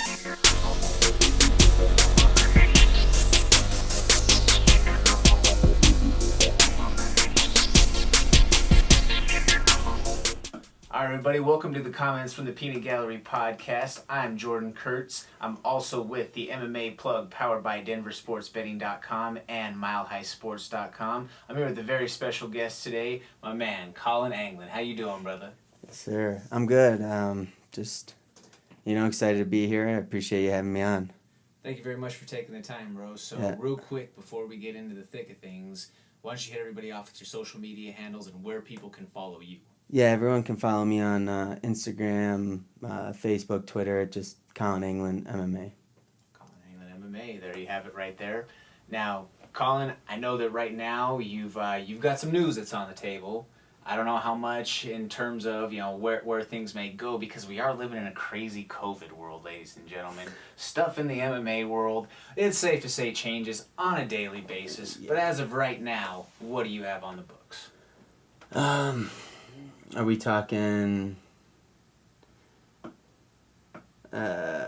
All right, everybody, welcome to the Comments from the Peanut Gallery podcast. I'm Jordan Kurtz. I'm also with the MMA Plug powered by DenverSportsBetting.com and MileHighSports.com. I'm here with a very special guest today, my man, Collin Anglin. How you doing, brother? Yes, sir. I'm good. Just, excited to be here. I appreciate you having me on. Thank you very much for taking the time, bro. So, real quick, before we get into the thick of things, why don't you hit everybody off with your social media handles and where people can follow you? Yeah, everyone can follow me on Instagram, Facebook, Twitter, just Collin Anglin MMA. Collin Anglin MMA, there you have it right there. Now, Collin, I know that right now you've got some news that's on the table. I don't know how much in terms of where things may go, because we are living in a crazy COVID world, ladies and gentlemen. Stuff in the MMA world, it's safe to say, changes on a daily basis. Yeah. But as of right now, what do you have on the books? Are we talking like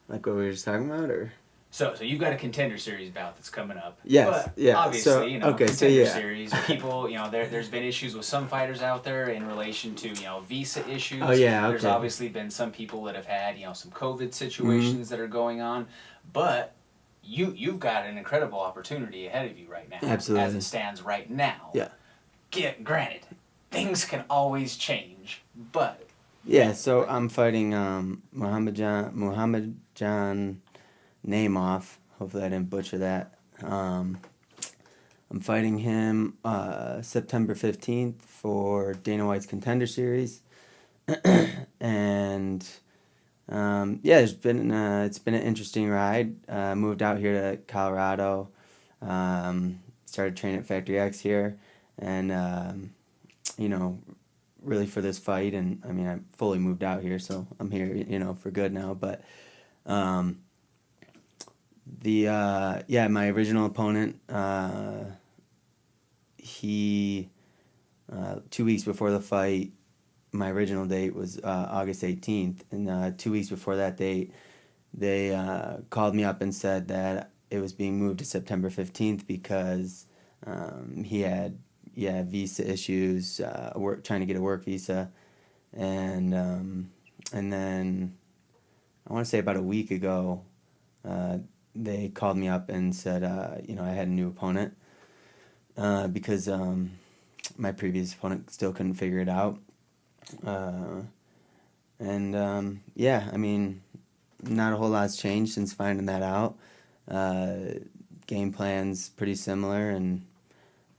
what we were just talking about, or? So you've got a Contender Series bout that's coming up. Yes, but yeah. Obviously, okay, Contender Series, people, there's been issues with some fighters out there in relation to, visa issues. Oh, yeah, okay. There's obviously been some people that have had, some COVID situations that are going on. But you've got an incredible opportunity ahead of you right now. Absolutely. As it stands right now. Yeah. Granted, things can always change, but... Yeah, so I'm fighting Muhammad John Namoff. Hopefully I didn't butcher that. I'm fighting him September 15th for Dana White's Contender Series. And it's been an interesting ride. Moved out here to Colorado. Started training at Factory X here, and really for this fight. And I mean, I fully moved out here, so I'm here, for good now. But my original opponent, he 2 weeks before the fight, my original date was August 18th, and 2 weeks before that date, they called me up and said that it was being moved to September 15th because he had visa issues, trying to get a work visa, and then I want to say about a week ago, they called me up and said, I had a new opponent, because my previous opponent still couldn't figure it out. I mean, not a whole lot's changed since finding that out. Game plan's pretty similar, and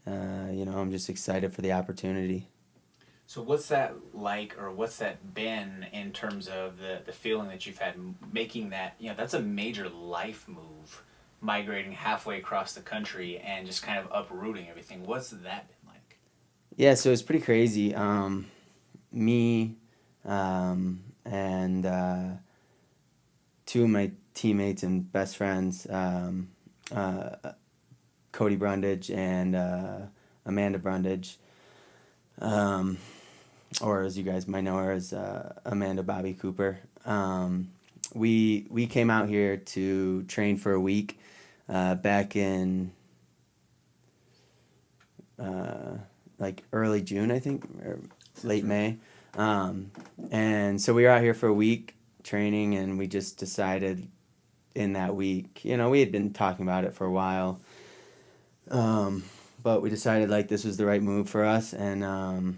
I'm just excited for the opportunity. So what's that like, or what's that been in terms of the feeling that you've had making that, that's a major life move, migrating halfway across the country and just kind of uprooting everything. What's that been like? Yeah, so it's pretty crazy. Me and two of my teammates and best friends, Cody Brundage and Amanda Brundage, or as you guys might know her as Amanda Bobby Cooper. We came out here to train for a week back in early June, I think, or late May. And so we were out here for a week training, and we just decided in that week, we had been talking about it for a while, but we decided this was the right move for us, and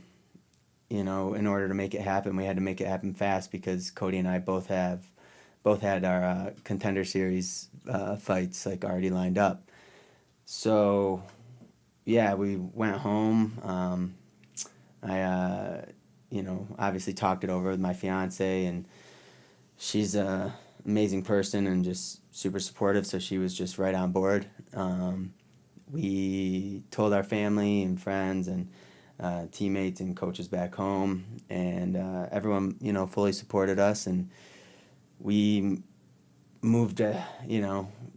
in order to make it happen, we had to make it happen fast, because Cody and I both had our Contender Series fights already lined up. So yeah, we went home. I obviously talked it over with my fiance, and she's a amazing person and just super supportive, so she was just right on board. We told our family and friends and teammates and coaches back home, and everyone fully supported us, and we moved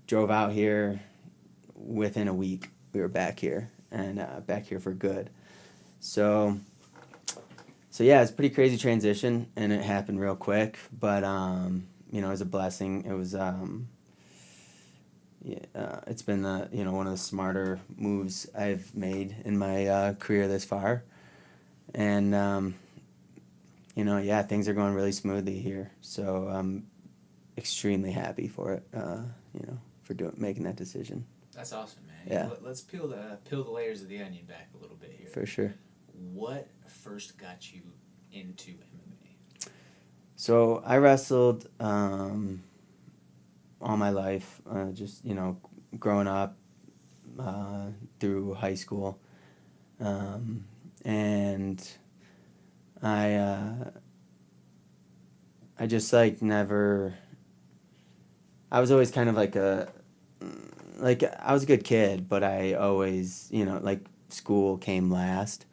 drove out here within a week. We were back here, and back here for good. So yeah, it's a pretty crazy transition, and it happened real quick, but it was a blessing. It was it's been one of the smarter moves I've made in my career this far, and things are going really smoothly here. So I'm extremely happy for it. For making that decision. That's awesome, man. Yeah. Let's peel the layers of the onion back a little bit here. For sure. What first got you into MMA? So I wrestled all my life, just growing up through high school, and I just never. I was always kind of I was a good kid, but I always school came last,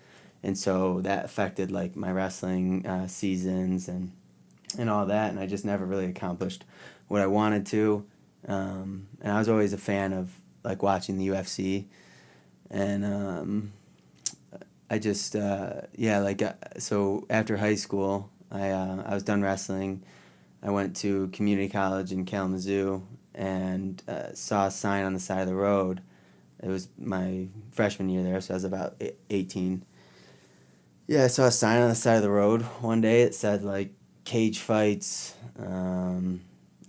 and so that affected my wrestling seasons and all that, and I just never really accomplished what I wanted to, and I was always a fan of watching the UFC, and I just so after high school I was done wrestling. I went to community college in Kalamazoo and saw a sign on the side of the road. It was my freshman year there, so I was about 18. Yeah, I saw a sign on the side of the road one day. It said cage fights, blah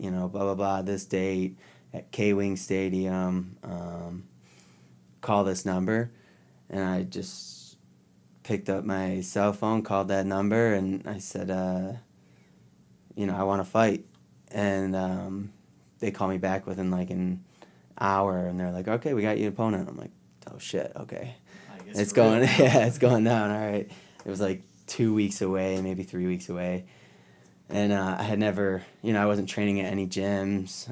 blah blah. This date at K-Wing Stadium. Call this number, and I just picked up my cell phone, called that number, and I said, I want to fight, and they called me back within an hour, and they're like, okay, we got you an opponent. I'm like, oh shit, okay. It's going, yeah, it's going down. All right. It was 2 weeks away, maybe 3 weeks away. And I had never, I wasn't training at any gyms.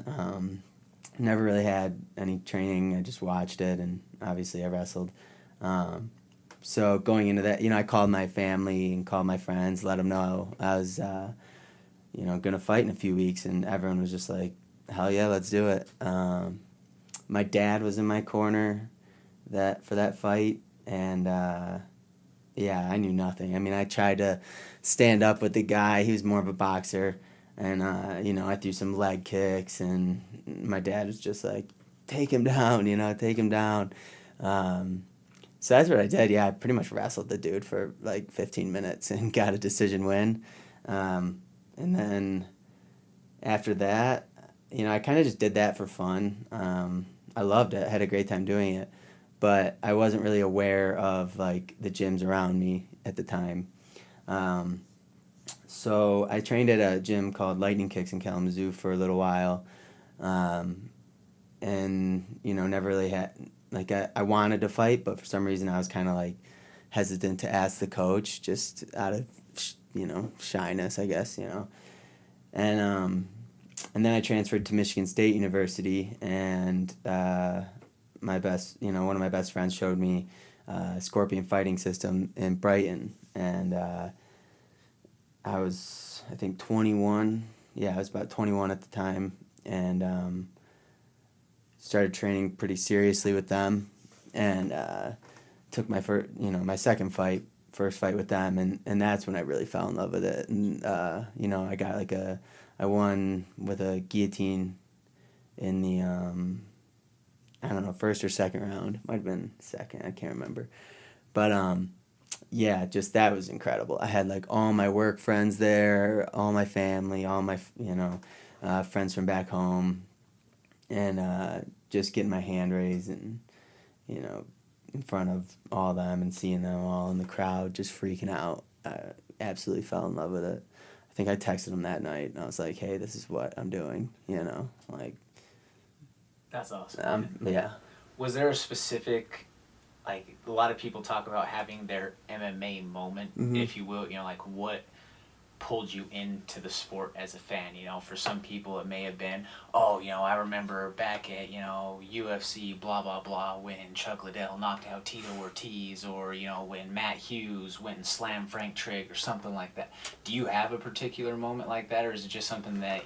Never really had any training. I just watched it, and obviously I wrestled. So going into that, I called my family and called my friends, let them know I was, going to fight in a few weeks, and everyone was just like, hell yeah, let's do it. My dad was in my corner for that fight, and I knew nothing. I mean, I tried to stand up with the guy. He was more of a boxer, and I threw some leg kicks, and my dad was just like, take him down, take him down. So that's what I did. Yeah, I pretty much wrestled the dude for 15 minutes and got a decision win. And then after that, I kind of just did that for fun. I loved it. I had a great time doing it. But I wasn't really aware of the gyms around me at the time. So I trained at a gym called Lightning Kicks in Kalamazoo for a little while. And, never really had, I wanted to fight, but for some reason I was kind of hesitant to ask the coach just out of, shyness, I guess, And then I transferred to Michigan State University, and one of my best friends showed me Scorpion Fighting System in Brighton, and I was, I think, 21. Yeah, I was about 21 at the time, and started training pretty seriously with them, and took my first fight with them, and that's when I really fell in love with it, and I got I won with a guillotine in the I don't know, first or second round. Might have been second, I can't remember. But just that was incredible. I had all my work friends there, all my family, all my friends from back home, and just getting my hand raised and in front of all them and seeing them all in the crowd just freaking out. I absolutely fell in love with it. I think I texted him that night, and I was like, hey, this is what I'm doing, That's awesome. Yeah. Was there a specific, a lot of people talk about having their MMA moment, if you will, what pulled you into the sport as a fan? For some people it may have been, I remember back at, UFC, blah, blah, blah, when Chuck Liddell knocked out Tito Ortiz, or, when Matt Hughes went and slammed Frank Trigg or something like that. Do you have a particular moment like that, or is it just something that,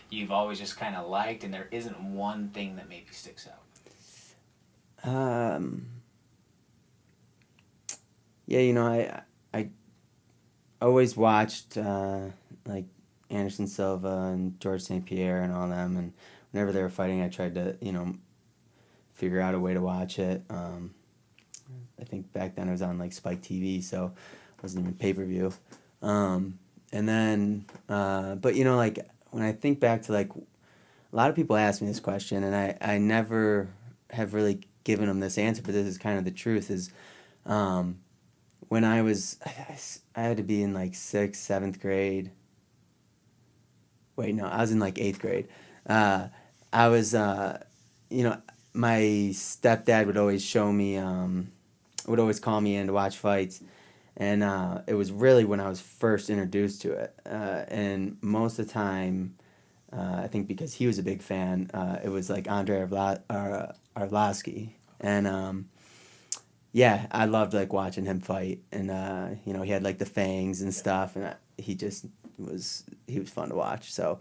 you've always just kind of liked and there isn't one thing that maybe sticks out? I always watched Anderson Silva and George St. Pierre and all them, and whenever they were fighting, I tried to, figure out a way to watch it. I think back then it was on like Spike TV, so it wasn't even pay-per-view. And then, but like when I think back to like, a lot of people ask me this question, and I never have really given them this answer, but this is kind of the truth. Is when I had to be in like 6th, 7th grade. Wait, no, I was in like 8th grade. I was, my stepdad would always show me, would always call me in to watch fights. And it was really when I was first introduced to it. And most of the time, I think because he was a big fan, it was like Andrei Arlovsky. And yeah, I loved like watching him fight. And he had like the fangs and stuff, and he was fun to watch. So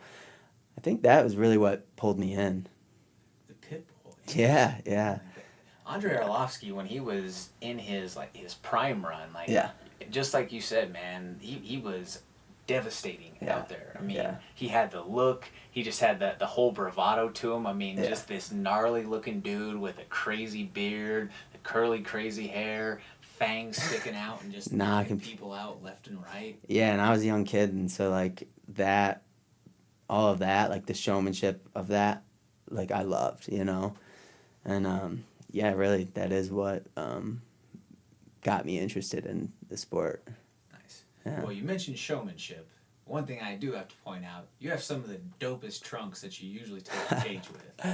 I think that was really what pulled me in. The Pitbull. Yeah. Andrei Arlovsky, when he was in his prime run, just like you said, man, he was devastating out there. I mean, he had the look, he just had the whole bravado to him. I mean, just this gnarly looking dude with a crazy beard, the curly crazy hair, fangs sticking out, and just knocking people out left and right. Yeah, and I was a young kid, and so like that, all of that, like the showmanship of that, like I loved, and yeah, really, that is what got me interested in the sport. Nice. Yeah. Well, you mentioned showmanship. One thing I do have to point out, you have some of the dopest trunks that you usually take the cage with.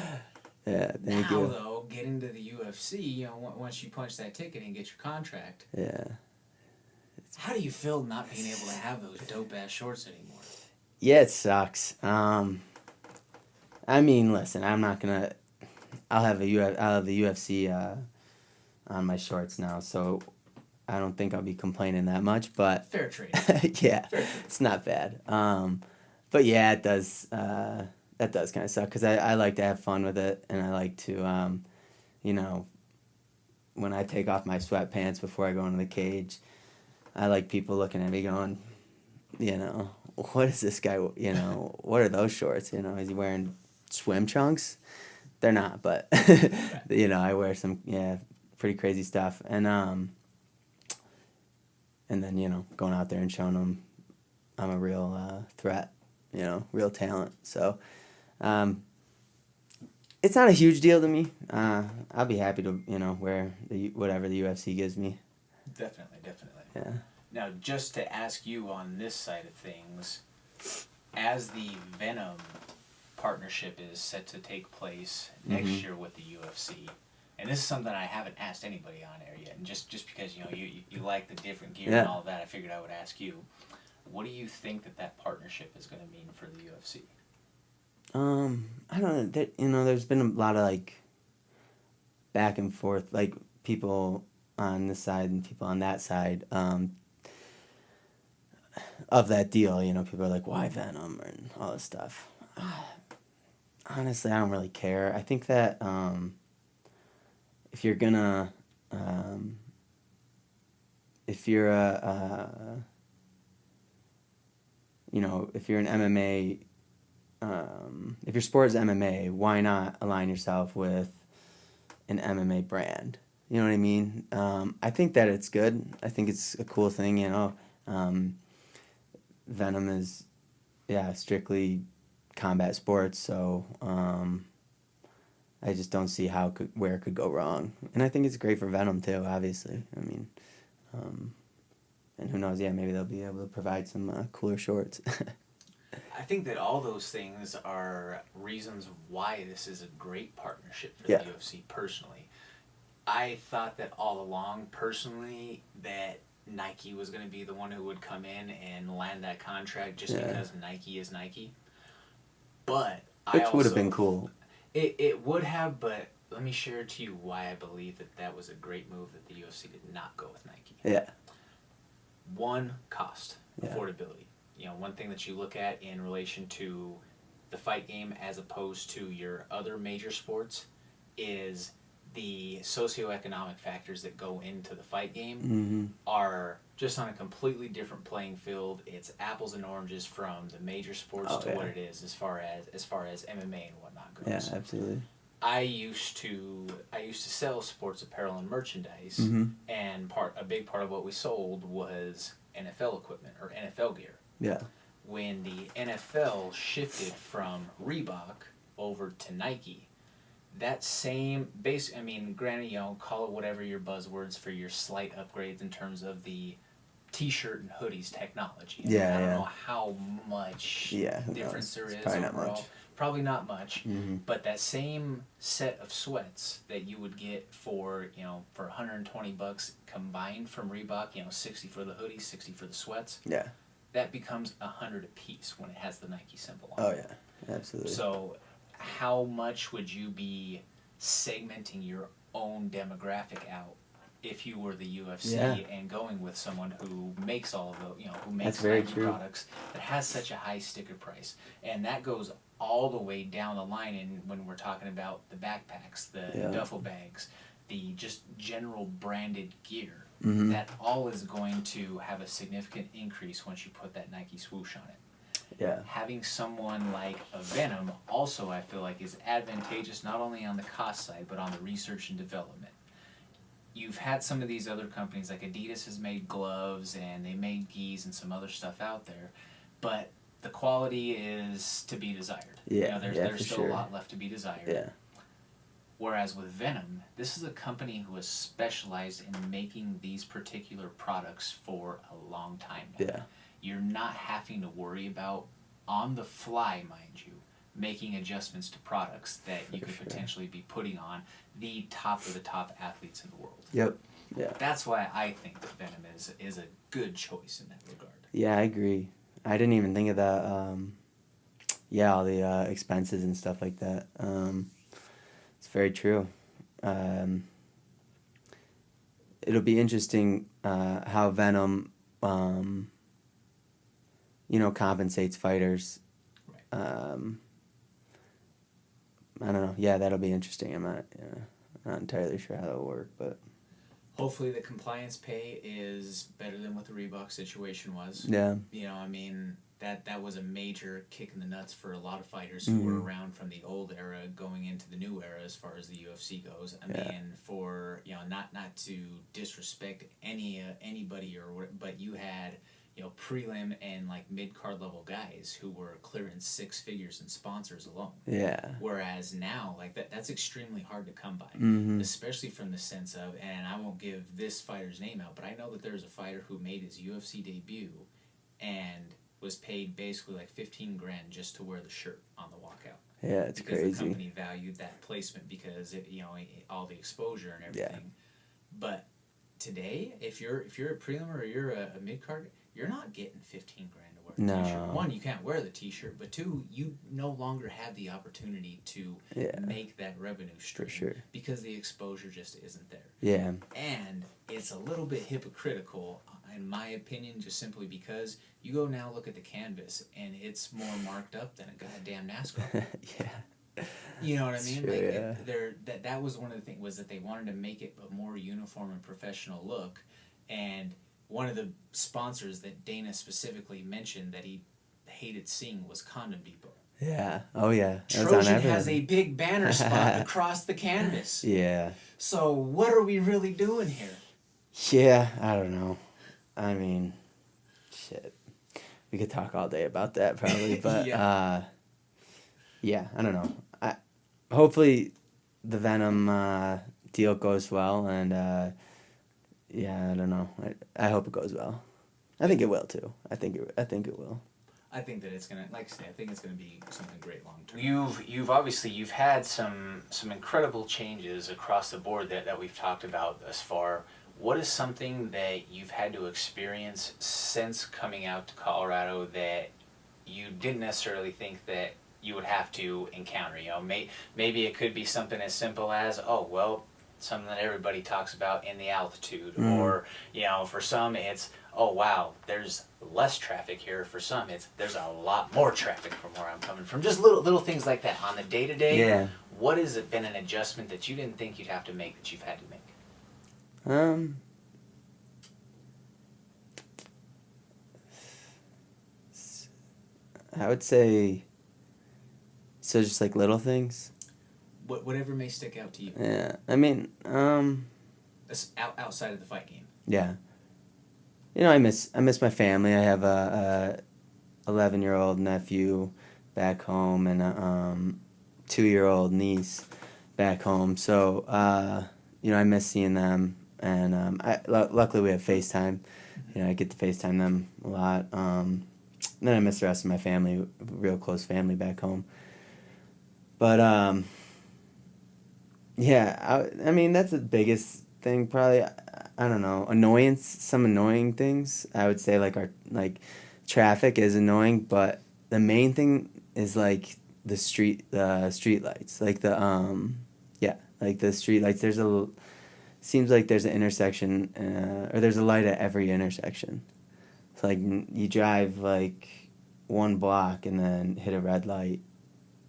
Yeah, thank you. Now, though, getting to the UFC, once you punch that ticket and get your contract. Yeah. How do you feel not being able to have those dope-ass shorts anymore? Yeah, it sucks. I mean, listen, I'm not gonna... I'll have the UFC on my shorts now, so I don't think I'll be complaining that much, but... Fair trade. Yeah, Fair trade. It's not bad. But yeah, it does... that does kind of suck, because I like to have fun with it, and I like to, when I take off my sweatpants before I go into the cage, I like people looking at me going, what is this guy, what are those shorts, is he wearing swim trunks? They're not, but, I wear some, pretty crazy stuff, and then, going out there and showing them I'm a real threat, real talent, so, it's not a huge deal to me. I'll be happy to, wear whatever the UFC gives me. Definitely. Yeah. Now, just to ask you on this side of things, as the Venom partnership is set to take place next year with the UFC, and this is something I haven't asked anybody on air yet, and just because you like the different gear and all of that, I figured I would ask you, what do you think that partnership is going to mean for the UFC? I don't know. There's been a lot of like back and forth, like people on this side and people on that side of that deal. People are like, why Venom and all this stuff. Honestly, I don't really care. I think that if you're gonna if you're if you're an MMA. If your sport is MMA, why not align yourself with an MMA brand? You know what I mean? I think that it's good. I think it's a cool thing, Venom is, strictly combat sports, so I just don't see where it could go wrong. And I think it's great for Venom, too, obviously. I mean, and who knows, maybe they'll be able to provide some cooler shorts. I think that all those things are reasons why this is a great partnership for the UFC personally. I thought that all along, personally, that Nike was going to be the one who would come in and land that contract just because Nike is Nike. But Which would have been cool. It would have, but let me share to you why I believe that was a great move that the UFC did not go with Nike. Yeah. One, cost, affordability. One thing that you look at in relation to the fight game as opposed to your other major sports is the socioeconomic factors that go into the fight game Mm-hmm. are just on a completely different playing field. It's apples and oranges from the major sports to what it is as far as MMA and whatnot goes. Yeah, absolutely. I used to sell sports apparel and merchandise, Mm-hmm. and a big part of what we sold was NFL equipment or NFL gear. Yeah. When the NFL shifted from Reebok over to Nike, that same base, I mean, granted, call it whatever your buzzwords for your slight upgrades in terms of the T-shirt and hoodies technology. I don't know how much difference there is probably overall. not much. Probably not much, Mm-hmm. but that same set of sweats that you would get for for $120 combined from Reebok, 60 for the hoodies, 60 for the sweats. Yeah. That becomes $100 a piece when it has the Nike symbol on Oh it. yeah, absolutely. So, how much would you be segmenting your own demographic out if you were the UFC and going with someone who makes all of the who makes Nike products that has such a high sticker price, and that goes all the way down the line. And when we're talking about the backpacks, the duffel bags, the just general branded gear. Mm-hmm. That all is going to have a significant increase once you put that Nike swoosh on it. Yeah. Having someone like a Venom also, I feel like, is advantageous not only on the cost side, but on the research and development. You've had some of these other companies, like Adidas has made gloves, and they made gis and some other stuff out there, but the quality is to be desired. Yeah, there's still a lot left to be desired. Yeah. Whereas with Venom, this is a company who has specialized in making these particular products for a long time now. Yeah. You're not having to worry about, on the fly, mind you, making adjustments to products that you could potentially be putting on the top of the top athletes in the world. Yep. Yeah. That's why I think that Venom is a good choice in that regard. Yeah, I agree. I didn't even think of that. All the expenses and stuff like that. It's very true. It'll be interesting how Venom, compensates fighters. Right. I don't know. Yeah, that'll be interesting. I'm not entirely sure how that'll work, but hopefully the compliance pay is better than what the Reebok situation was. yeah. That was a major kick in the nuts for a lot of fighters who were around from the old era going into the new era as far as the UFC goes. I mean, for not to disrespect anybody but you had prelim and like mid card level guys who were clearing six figures in sponsors alone. Yeah. Whereas now, like that's extremely hard to come by, especially from the sense of, and I won't give this fighter's name out, but I know that there's a fighter who made his UFC debut and was paid basically like $15,000 just to wear the shirt on the walkout. Yeah, it's because crazy. The company valued that placement because all the exposure and everything. Yeah. But today, if you're a prelim or you're a mid card, you're not getting $15,000 to wear the t-shirt. One, you can't wear the t-shirt, but two, you no longer have the opportunity to make that revenue stream because the exposure just isn't there. Yeah. And it's a little bit hypocritical, in my opinion, just simply because you go now look at the canvas and it's more marked up than a goddamn NASCAR. Yeah. You know what I mean? True, that was one of the things, was that they wanted to make it a more uniform and professional look. And one of the sponsors that Dana specifically mentioned that he hated seeing was Condom Depot. Yeah. Oh, yeah. Trojan has a big banner spot across the canvas. Yeah. So what are we really doing here? Yeah, I don't know. I mean, shit. We could talk all day about that probably, but I don't know. Hopefully the Venom deal goes well, and I don't know. I hope it goes well. I think it will too. I think it will. I think that it's gonna, like I say, I think it's gonna be something great long term. You've had some incredible changes across the board that we've talked about thus far. What is something that you've had to experience since coming out to Colorado that you didn't necessarily think that you would have to encounter? Maybe it could be something as simple as, something that everybody talks about in the altitude, or for some it's, oh wow, there's less traffic here. For some there's a lot more traffic from where I'm coming from. Just little things like that on the day to day. what has it been an adjustment that you didn't think you'd have to make that you've had to make? I would say, so just like little things. Whatever may stick out to you. Yeah, I mean, That's outside of the fight game. yeah. You know, I miss my family. I have a 11-year-old nephew back home and a 2-year-old niece back home. So, you know, I miss seeing them. And luckily we have FaceTime. You know, I get to FaceTime them a lot. Then I miss the rest of my family, real close family back home. But, yeah, I mean, that's the biggest thing probably. I don't know, some annoying things. I would say like traffic is annoying, but the main thing is like the street lights, like like the street lights. Seems like there's an intersection, or there's a light at every intersection. It's like you drive like one block and then hit a red light.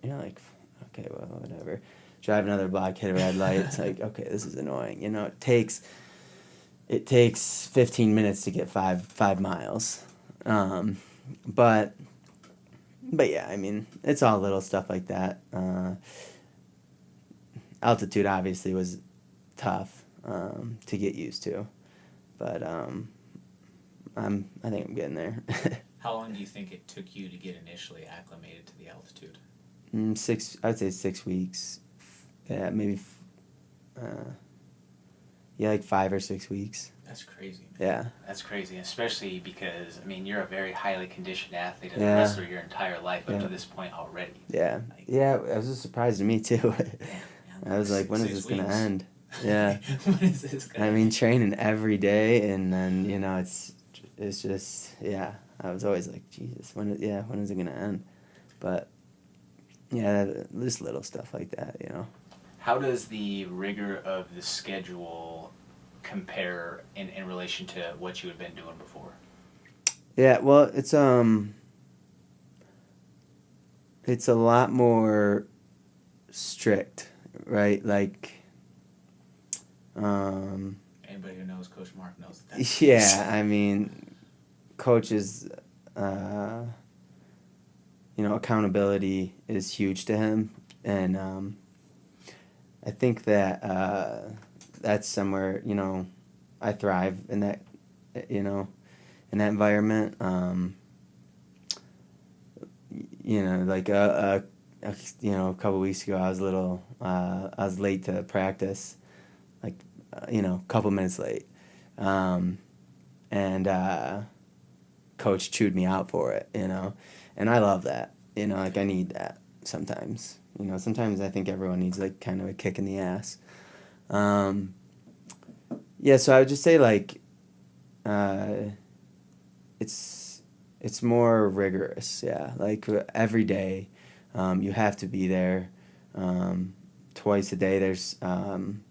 You're like, okay, well, whatever. Drive another block, hit a red light. It's like, okay, this is annoying. You know, it takes 15 minutes to get five miles. But yeah, I mean, it's all little stuff like that. Altitude obviously was tough to get used to, but I think I'm getting there. How long do you think it took you to get initially acclimated to the altitude? I'd say 6 weeks. Yeah, maybe. Yeah, like 5 or 6 weeks. That's crazy, man. Yeah. That's crazy, especially because, I mean, you're a very highly conditioned athlete and Yeah. a wrestler your entire life up Yeah. to this point already. Yeah. Like, Yeah, it was a surprise to me, too. Damn, I was like, when is this going to end? Yeah. When is this going to I end? mean, training every day, and then, you know, it's just, yeah. I was always like, Jesus, when is it going to end? But, yeah, just little stuff like that, you know. How does the rigor of the schedule compare in relation to what you had been doing before? Yeah, well, it's a lot more strict, right? Like, Anybody who knows Coach Mark knows that. yeah, I mean, coaches, you know, accountability is huge to him, and I think that that's somewhere, you know, I thrive in that, you know, in that environment. You know, like you know, a couple weeks ago, I was late to practice, like, you know, a couple minutes late, and coach chewed me out for it, you know, and I love that, you know, like I need that sometimes. You know, sometimes I think everyone needs like kind of a kick in the ass. Yeah, so I would just say like, it's more rigorous. Yeah, like every day, you have to be there, twice a day. There's, and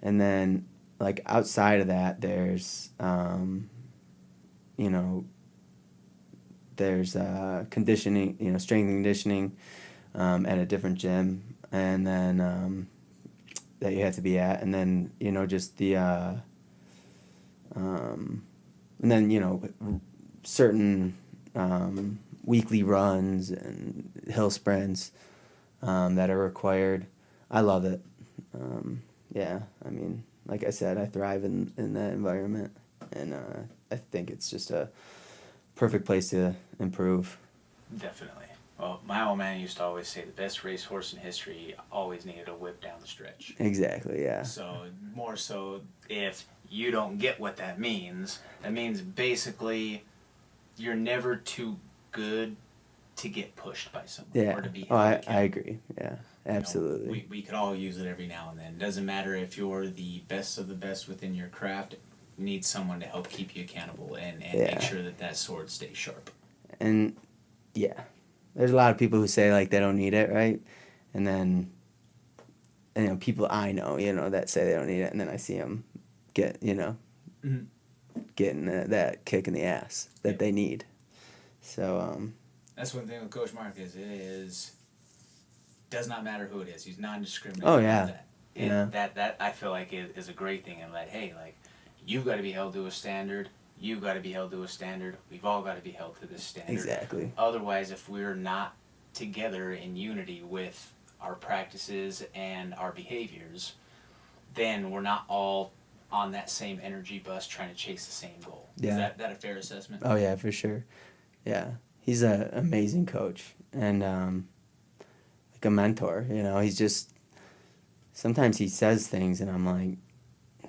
then like outside of that, there's, you know, there's conditioning, you know, strength and conditioning, at a different gym, and then that you have to be at, and then, you know, just the and then, you know, certain weekly runs and hill sprints that are required. I love it. Yeah, I mean, like I said, I thrive in that environment, and I think it's just a perfect place to improve. Definitely. Well, my old man used to always say the best racehorse in history always needed a whip down the stretch. Exactly, yeah. So, more so, if you don't get what that means basically you're never too good to get pushed by someone, Yeah. or to be Oh, I held accountable. agree. Yeah, absolutely. You know, we could all use it every now and then. It doesn't matter if you're the best of the best within your craft. You need someone to help keep you accountable and Yeah. make sure that sword stays sharp. And yeah, there's a lot of people who say like they don't need it, right? And then, you know, people I know, you know, that say they don't need it, and then I see them get, you know, getting that kick in the ass that they need. So that's one thing with Coach Mark is does not matter who it is. He's non-discriminating. Oh, yeah. That. Yeah. That I feel like is a great thing, and that, hey, like, you've got to be held to a standard. You've got to be held to a standard. We've all got to be held to this standard. Exactly. Otherwise, if we're not together in unity with our practices and our behaviors, then we're not all on that same energy bus trying to chase the same goal. Yeah. Is that a fair assessment? Oh, yeah, for sure. Yeah. He's an amazing coach and like a mentor. You know, he's just, sometimes he says things and I'm like,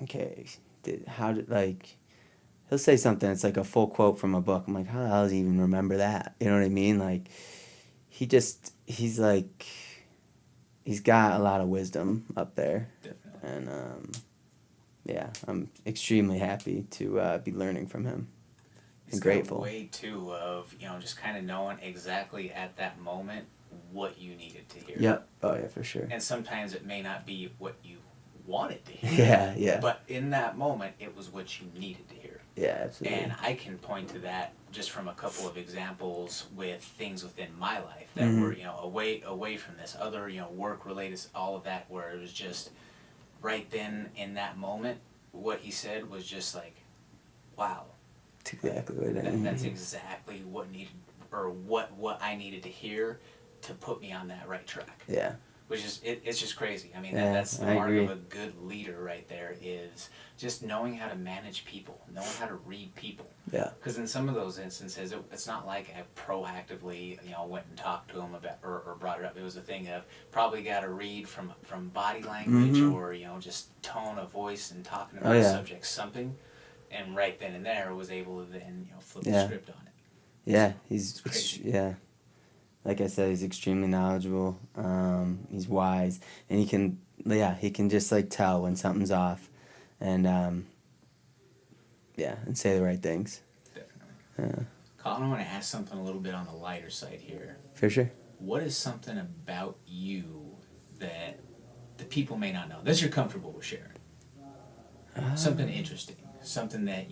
okay, like, he'll say something, it's like a full quote from a book. I'm like, how the hell does he even remember that? You know what I mean? Like, he's like, he's got a lot of wisdom up there. Definitely. And, yeah, I'm extremely happy to be learning from him. It's grateful. That way, too, of, just kind of knowing exactly at that moment what you needed to hear. Yep. Oh, yeah, for sure. And sometimes it may not be what you wanted to hear. Yeah, yeah. But in that moment, it was what you needed to hear. Yeah, absolutely. And I can point to that just from a couple of examples with things within my life that Mhm. were, away from this other, work related, all of that, where it was just right then in that moment, what he said was just like, wow. That's exactly what I That's exactly what needed, or what I needed to hear to put me on that right track. Yeah. Which is, it's just crazy. I mean, Yeah, that's the I mark agree. of a good leader right there, is just knowing how to manage people, knowing how to read people. Yeah. Because in some of those instances, it's not like I proactively, went and talked to him about or brought it up. It was a thing of probably got to read from body language Mhm. or, just tone of voice and talking about Oh, the yeah. subject, something. And right then and there was able to then, flip the Yeah. script on it. Yeah, It's crazy. yeah. Like I said, he's extremely knowledgeable. He's wise, and he can just like tell when something's off, and and say the right things. Definitely. Colin, I want to ask something a little bit on the lighter side here. For sure. What is something about you that the people may not know that you're comfortable with sharing? Something interesting. Something that,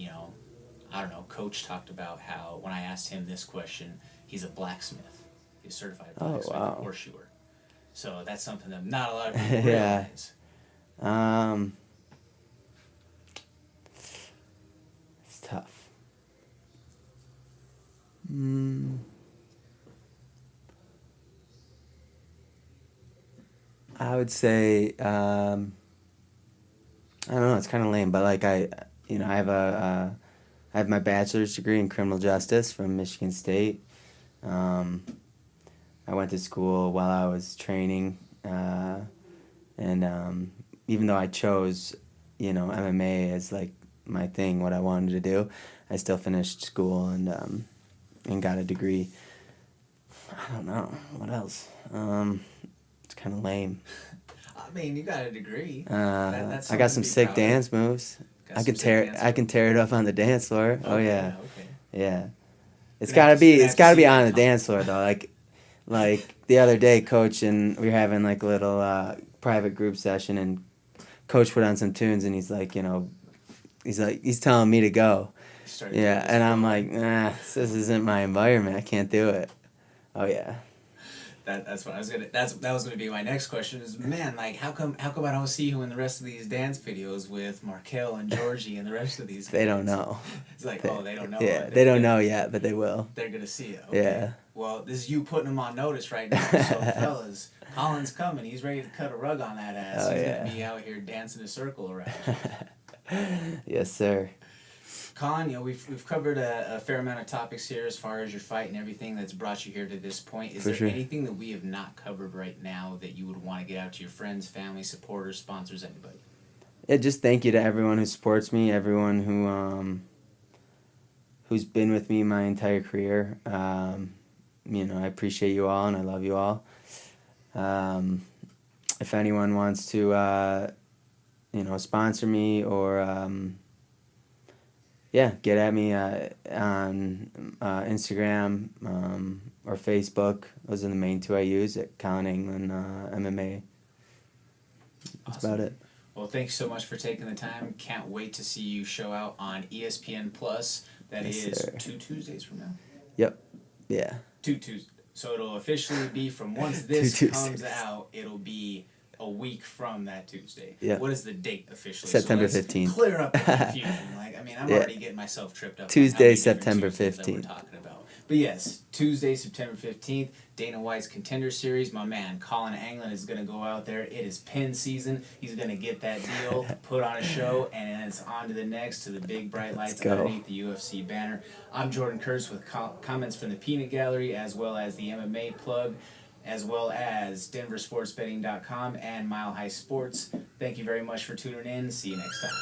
I don't know, Coach talked about how when I asked him this question, he's a blacksmith. He's a certified blacksmith, wow. horseshoer. So that's something that not a lot of people Yeah. realize. It's tough. I would say, I don't know, it's kind of lame, but like I have my bachelor's degree in criminal justice from Michigan State. I went to school while I was training, and even though I chose, MMA as like my thing, what I wanted to do, I still finished school and got a degree. I don't know what else. It's kind of lame. I mean, you got a degree. I That's something got to some be sick proud of. dance moves. Got I some can sick tear dance I can moves. tear it up on the dance floor. Oh Okay, yeah. Okay. Yeah. It's Gonna gotta have to- be gonna it's have to gotta see be that on the come. dance floor though. Like the other day, Coach and we were having like a little private group session, and Coach put on some tunes, and he's like, he's telling me to go. Started Yeah, doing this and I'm flow. like, nah, this isn't my environment. I can't do it. Oh yeah. That's what I was gonna. That was gonna be my next question. Is, man, like, how come I don't see you in the rest of these dance videos with Markel and Georgie and the rest of these? They don't guys? know. It's like, they don't know. Yeah, but they don't know yet, but they will. They're gonna see it. Okay. Yeah. Well, this is you putting them on notice right now. So, fellas, Colin's coming. He's ready to cut a rug on that ass. Oh, He's yeah. gonna be out here dancing a circle around you. Yes, sir. Colin, we've covered a fair amount of topics here as far as your fight and everything that's brought you here to this point. Is For there sure. anything that we have not covered right now that you would want to get out to your friends, family, supporters, sponsors, anybody? Yeah, just thank you to everyone who supports me, everyone who's been with me my entire career. I appreciate you all and I love you all. If anyone wants to, sponsor me or get at me on Instagram or Facebook. Those are the main two I use at Collin Anglin MMA. That's Awesome. about it. Well, thanks so much for taking the time. Can't wait to see you show out on ESPN Plus. That Yes, is sir. 2 Tuesdays from now. Yep. Yeah. 2 Tuesdays. So it'll officially be from once this Two comes Tuesdays. out, it'll be a week from that Tuesday. Yeah. What is the date officially? September so let's 15th. Clear up the confusion. Like, I mean, I'm Yeah. already getting myself tripped up. Tuesday, on how many September different Tuesdays that 15th. We're talking about. But yes, Tuesday, September 15th, Dana White's Contender Series. My man, Collin Anglin, is going to go out there. It is pin season. He's going to get that deal, put on a show, and it's on to the next, to the big bright lights go. underneath the UFC banner. I'm Jordan Kurtz with comments from the Peanut Gallery, as well as the MMA plug, as well as DenverSportsBetting.com and Mile High Sports. Thank you very much for tuning in. See you next time.